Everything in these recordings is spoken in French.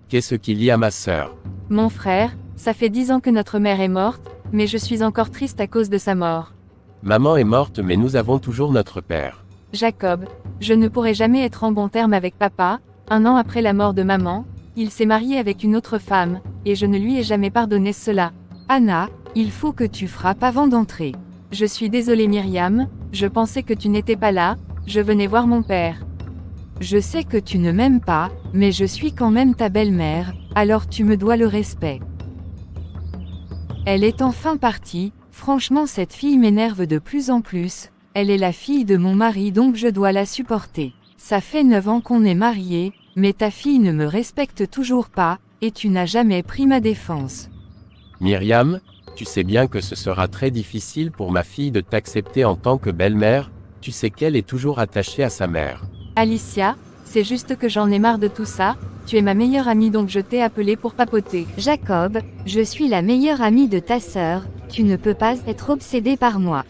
Qu'est-ce qu'il y a ma sœur? Mon frère, ça fait 10 ans que notre mère est morte, mais je suis encore triste à cause de sa mort. Maman est morte mais nous avons toujours notre père. Jacob, je ne pourrai jamais être en bon terme avec papa. 1 an après la mort de maman, il s'est marié avec une autre femme, et je ne lui ai jamais pardonné cela. Anna, il faut que tu frappes avant d'entrer. Je suis désolée Myriam, je pensais que tu n'étais pas là, je venais voir mon père. Je sais que tu ne m'aimes pas, mais je suis quand même ta belle-mère, alors tu me dois le respect. Elle est enfin partie, franchement cette fille m'énerve de plus en plus, elle est la fille de mon mari donc je dois la supporter. Ça fait 9 ans qu'on est mariés, mais ta fille ne me respecte toujours pas, et tu n'as jamais pris ma défense. Myriam, tu sais bien que ce sera très difficile pour ma fille de t'accepter en tant que belle-mère, tu sais qu'elle est toujours attachée à sa mère. Alicia, c'est juste que j'en ai marre de tout ça, tu es ma meilleure amie donc je t'ai appelée pour papoter. Jacob, je suis la meilleure amie de ta sœur, tu ne peux pas être obsédé par moi.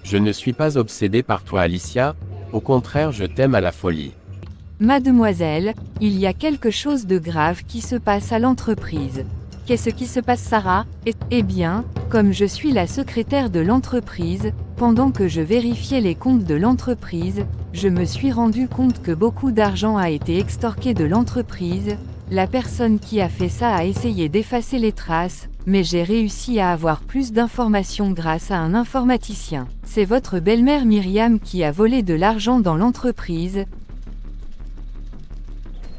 Je ne suis pas obsédé par toi Alicia, au contraire je t'aime à la folie. Mademoiselle, il y a quelque chose de grave qui se passe à l'entreprise. Qu'est-ce qui se passe Sarah? Eh bien, comme je suis la secrétaire de l'entreprise, pendant que je vérifiais les comptes de l'entreprise, je me suis rendu compte que beaucoup d'argent a été extorqué de l'entreprise. La personne qui a fait ça a essayé d'effacer les traces, mais j'ai réussi à avoir plus d'informations grâce à un informaticien. C'est votre belle-mère Myriam qui a volé de l'argent dans l'entreprise.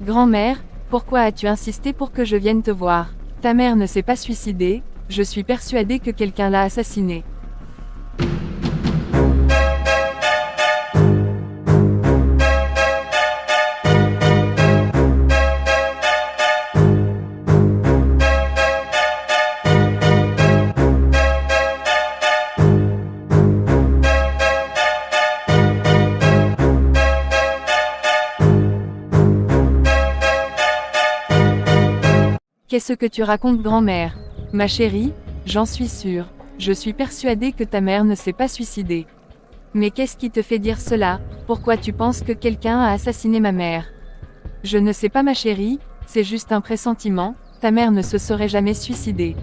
Grand-mère, pourquoi as-tu insisté pour que je vienne te voir? Ta mère ne s'est pas suicidée, je suis persuadée que quelqu'un l'a assassinée. Qu'est-ce que tu racontes grand-mère? Ma chérie, j'en suis sûre, je suis persuadée que ta mère ne s'est pas suicidée. Mais qu'est-ce qui te fait dire cela? Pourquoi tu penses que quelqu'un a assassiné ma mère? Je ne sais pas ma chérie, c'est juste un pressentiment, ta mère ne se serait jamais suicidée.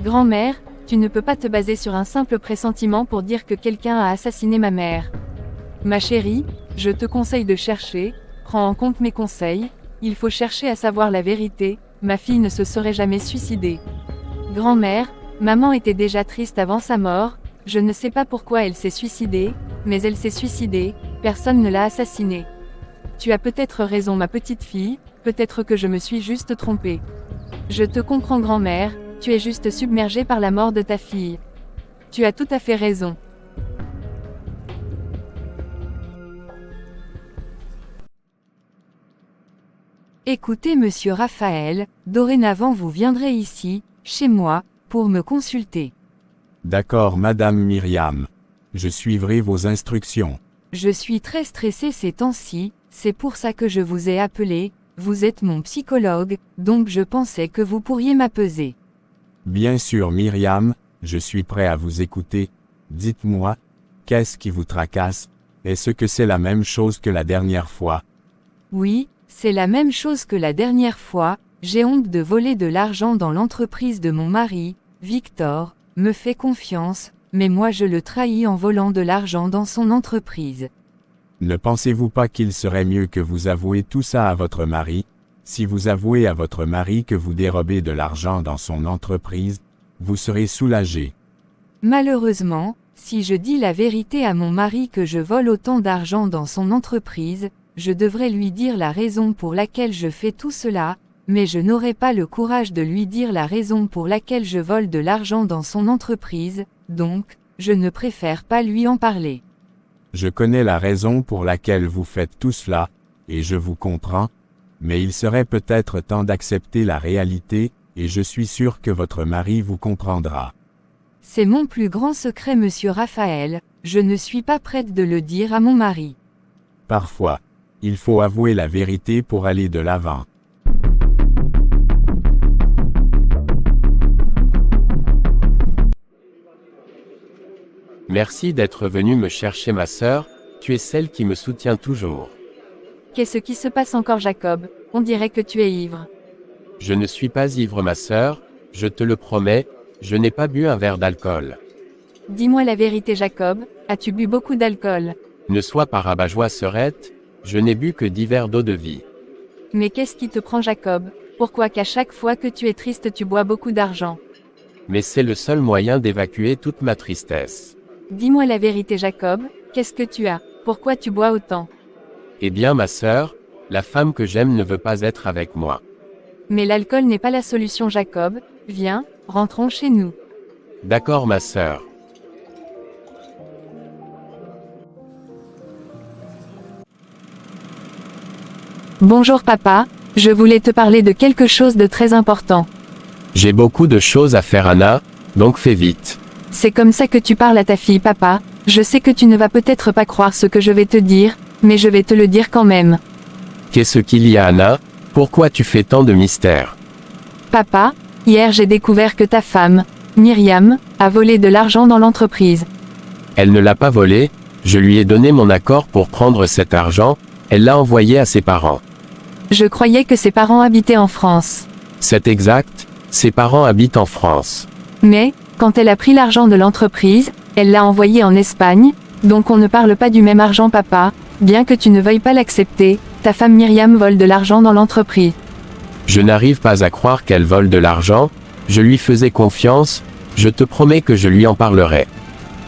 Grand-mère, tu ne peux pas te baser sur un simple pressentiment pour dire que quelqu'un a assassiné ma mère. Ma chérie, je te conseille de chercher, prends en compte mes conseils, il faut chercher à savoir la vérité. Ma fille ne se serait jamais suicidée. Grand-mère, maman était déjà triste avant sa mort, je ne sais pas pourquoi elle s'est suicidée, mais elle s'est suicidée, personne ne l'a assassinée. Tu as peut-être raison ma petite fille, peut-être que je me suis juste trompée. Je te comprends grand-mère, tu es juste submergée par la mort de ta fille. Tu as tout à fait raison. Écoutez monsieur Raphaël, dorénavant vous viendrez ici, chez moi, pour me consulter. D'accord madame Myriam. Je suivrai vos instructions. Je suis très stressée ces temps-ci, c'est pour ça que je vous ai appelé, vous êtes mon psychologue, donc je pensais que vous pourriez m'apaiser. Bien sûr Myriam, je suis prêt à vous écouter. Dites-moi, qu'est-ce qui vous tracasse? Est-ce que c'est la même chose que la dernière fois? Oui, c'est la même chose que la dernière fois, j'ai honte de voler de l'argent dans l'entreprise de mon mari, Victor, me fait confiance, mais moi je le trahis en volant de l'argent dans son entreprise. Ne pensez-vous pas qu'il serait mieux que vous avouez tout ça à votre mari? Si vous avouez à votre mari que vous dérobez de l'argent dans son entreprise, vous serez soulagé. Malheureusement, si je dis la vérité à mon mari que je vole autant d'argent dans son entreprise, je devrais lui dire la raison pour laquelle je fais tout cela, mais je n'aurai pas le courage de lui dire la raison pour laquelle je vole de l'argent dans son entreprise, donc, je ne préfère pas lui en parler. Je connais la raison pour laquelle vous faites tout cela, et je vous comprends, mais il serait peut-être temps d'accepter la réalité, et je suis sûr que votre mari vous comprendra. C'est mon plus grand secret monsieur Raphaël, je ne suis pas prête de le dire à mon mari. Parfois, il faut avouer la vérité pour aller de l'avant. Merci d'être venu me chercher ma sœur, tu es celle qui me soutient toujours. Qu'est-ce qui se passe encore Jacob? On dirait que tu es ivre. Je ne suis pas ivre ma sœur, je te le promets, je n'ai pas bu un verre d'alcool. Dis-moi la vérité Jacob, as-tu bu beaucoup d'alcool? Ne sois pas rabat-joie sœurette, je n'ai bu que 10 verres d'eau de vie. Mais qu'est-ce qui te prend Jacob? Pourquoi qu'à chaque fois que tu es triste tu bois beaucoup d'argent? Mais c'est le seul moyen d'évacuer toute ma tristesse. Dis-moi la vérité Jacob, qu'est-ce que tu as? Pourquoi tu bois autant? Eh bien ma sœur, la femme que j'aime ne veut pas être avec moi. Mais l'alcool n'est pas la solution Jacob, viens, rentrons chez nous. D'accord ma sœur. Bonjour papa, je voulais te parler de quelque chose de très important. J'ai beaucoup de choses à faire Anna, donc fais vite. C'est comme ça que tu parles à ta fille papa, je sais que tu ne vas peut-être pas croire ce que je vais te dire, mais je vais te le dire quand même. Qu'est-ce qu'il y a Anna? Pourquoi tu fais tant de mystère? Papa, hier j'ai découvert que ta femme, Myriam, a volé de l'argent dans l'entreprise. Elle ne l'a pas volé, je lui ai donné mon accord pour prendre cet argent, elle l'a envoyé à ses parents. Je croyais que ses parents habitaient en France. C'est exact, ses parents habitent en France. Mais, quand elle a pris l'argent de l'entreprise, elle l'a envoyé en Espagne, donc on ne parle pas du même argent papa, bien que tu ne veuilles pas l'accepter, ta femme Myriam vole de l'argent dans l'entreprise. Je n'arrive pas à croire qu'elle vole de l'argent, je lui faisais confiance, je te promets que je lui en parlerai.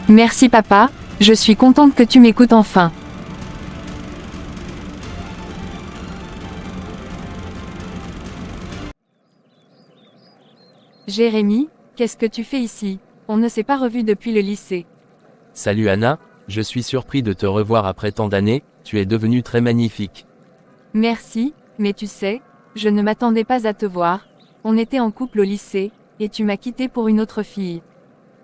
Merci papa, je suis contente que tu m'écoutes enfin. Jérémy, qu'est-ce que tu fais ici? On ne s'est pas revus depuis le lycée. Salut Anna, je suis surpris de te revoir après tant d'années, tu es devenue très magnifique. Merci, mais tu sais, je ne m'attendais pas à te voir, on était en couple au lycée, et tu m'as quitté pour une autre fille.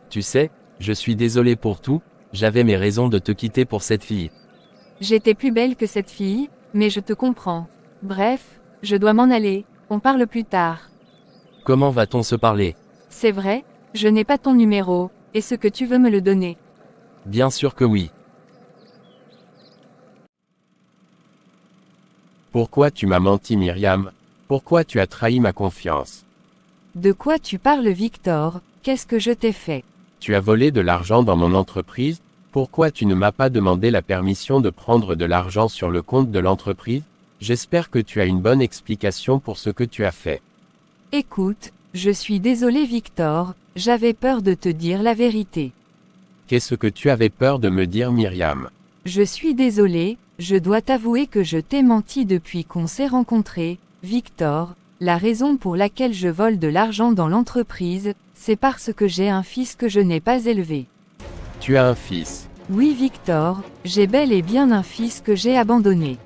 Tu sais, je suis désolé pour tout, j'avais mes raisons de te quitter pour cette fille. J'étais plus belle que cette fille, mais je te comprends. Bref, je dois m'en aller, on parle plus tard. Comment va-t-on se parler? C'est vrai, je n'ai pas ton numéro, est-ce que tu veux me le donner? Bien sûr que oui. Pourquoi tu m'as menti Myriam? Pourquoi tu as trahi ma confiance? De quoi tu parles Victor? Qu'est-ce que je t'ai fait? Tu as volé de l'argent dans mon entreprise? Pourquoi tu ne m'as pas demandé la permission de prendre de l'argent sur le compte de l'entreprise? J'espère que tu as une bonne explication pour ce que tu as fait. Écoute, je suis désolé Victor, j'avais peur de te dire la vérité. Qu'est-ce que tu avais peur de me dire Myriam? Je suis désolé, je dois t'avouer que je t'ai menti depuis qu'on s'est rencontrés, Victor. La raison pour laquelle je vole de l'argent dans l'entreprise, c'est parce que j'ai un fils que je n'ai pas élevé. Tu as un fils. Oui Victor, j'ai bel et bien un fils que j'ai abandonné.